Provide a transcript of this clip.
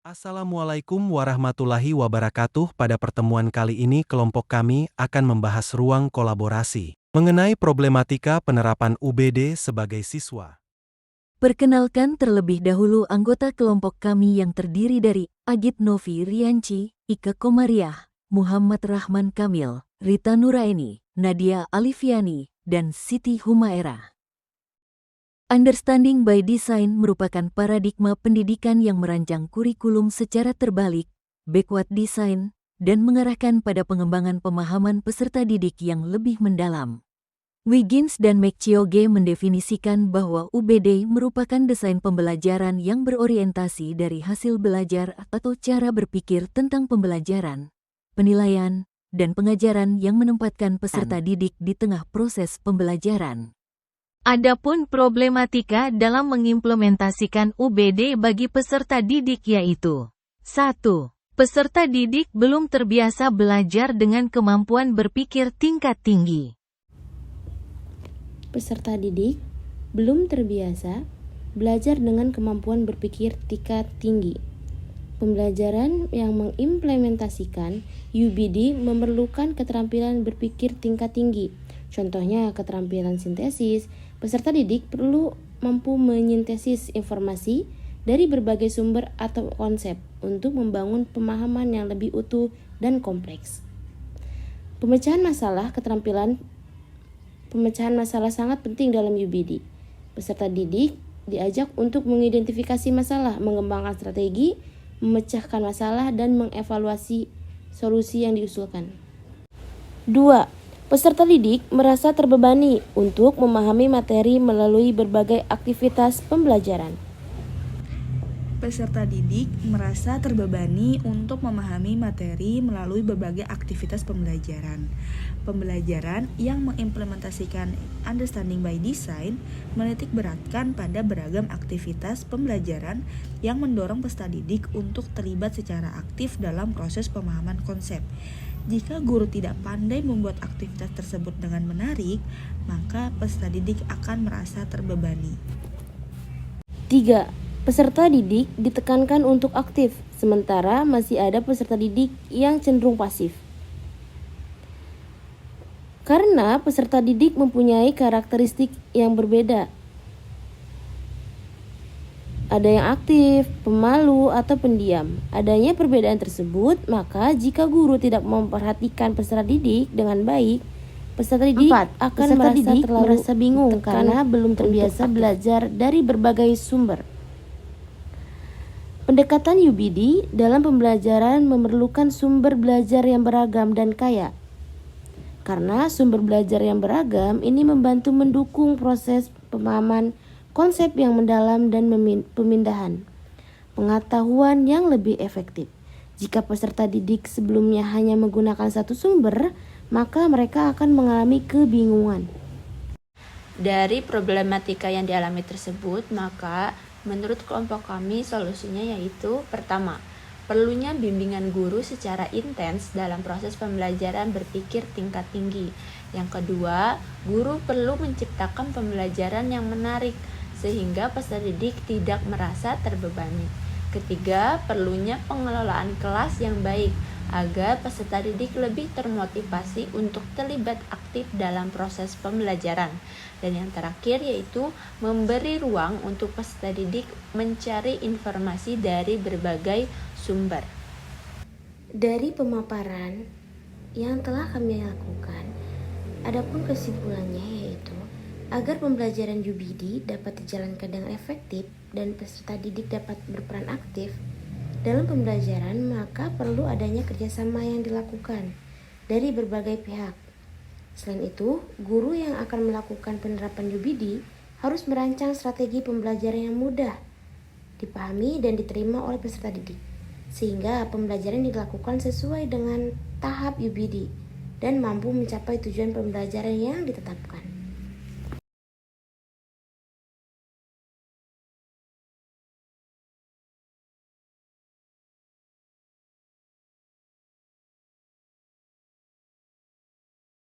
Assalamualaikum warahmatullahi wabarakatuh. Pada pertemuan kali ini kelompok kami akan membahas ruang kolaborasi mengenai problematika penerapan UBD sebagai siswa. Perkenalkan terlebih dahulu anggota kelompok kami yang terdiri dari Agit Novi Rianci, Ika Komariah, Muhammad Rahman Kamil, Rita Nuraini, Nadia Alifiani, dan Siti Humaira. Understanding by Design merupakan paradigma pendidikan yang merancang kurikulum secara terbalik, backward design, dan mengarahkan pada pengembangan pemahaman peserta didik yang lebih mendalam. Wiggins dan McChioge mendefinisikan bahwa UBD merupakan desain pembelajaran yang berorientasi dari hasil belajar atau cara berpikir tentang pembelajaran, penilaian, dan pengajaran yang menempatkan peserta didik di tengah proses pembelajaran. Adapun problematika dalam mengimplementasikan UBD bagi peserta didik yaitu 1. Peserta didik belum terbiasa belajar dengan kemampuan berpikir tingkat tinggi. Peserta didik belum terbiasa belajar dengan kemampuan berpikir tingkat tinggi. Pembelajaran yang mengimplementasikan UBD memerlukan keterampilan berpikir tingkat tinggi. Contohnya keterampilan sintesis. Peserta didik perlu mampu menyintesis informasi dari berbagai sumber atau konsep untuk membangun pemahaman yang lebih utuh dan kompleks. Pemecahan masalah sangat penting dalam UBD. Peserta didik diajak untuk mengidentifikasi masalah, mengembangkan strategi, memecahkan masalah, dan mengevaluasi solusi yang diusulkan. 2. Peserta didik merasa terbebani untuk memahami materi melalui berbagai aktivitas pembelajaran. Peserta didik merasa terbebani untuk memahami materi melalui berbagai aktivitas pembelajaran. Pembelajaran yang mengimplementasikan Understanding by Design menitik beratkan pada beragam aktivitas pembelajaran yang mendorong peserta didik untuk terlibat secara aktif dalam proses pemahaman konsep. Jika guru tidak pandai membuat aktivitas tersebut dengan menarik, maka peserta didik akan merasa terbebani. 3. Peserta didik ditekankan untuk aktif, sementara masih ada peserta didik yang cenderung pasif. Karena peserta didik mempunyai karakteristik yang berbeda. Ada yang aktif, pemalu, atau pendiam. Adanya perbedaan tersebut, maka jika guru tidak memperhatikan peserta didik dengan baik, peserta didik akan merasa bingung karena belum terbiasa belajar dari berbagai sumber. Pendekatan UBD dalam pembelajaran memerlukan sumber belajar yang beragam dan kaya. Karena sumber belajar yang beragam ini membantu mendukung proses pemahaman konsep yang mendalam dan pemindahan pengetahuan yang lebih efektif. Jika peserta didik sebelumnya hanya menggunakan satu sumber, maka mereka akan mengalami kebingungan. Dari problematika yang dialami tersebut, maka menurut kelompok kami solusinya yaitu pertama, perlunya bimbingan guru secara intens dalam proses pembelajaran berpikir tingkat tinggi. Yang kedua, guru perlu menciptakan pembelajaran yang menarik sehingga peserta didik tidak merasa terbebani. Ketiga, perlunya pengelolaan kelas yang baik agar peserta didik lebih termotivasi untuk terlibat aktif dalam proses pembelajaran. Dan yang terakhir yaitu memberi ruang untuk peserta didik mencari informasi dari berbagai sumber. Dari pemaparan yang telah kami lakukan, adapun kesimpulannya yaitu agar pembelajaran UBD dapat dijalankan dengan efektif dan peserta didik dapat berperan aktif dalam pembelajaran, maka perlu adanya kerjasama yang dilakukan dari berbagai pihak. Selain itu, guru yang akan melakukan penerapan UBD harus merancang strategi pembelajaran yang mudah dipahami dan diterima oleh peserta didik, sehingga pembelajaran dilakukan sesuai dengan tahap UBD dan mampu mencapai tujuan pembelajaran yang ditetapkan.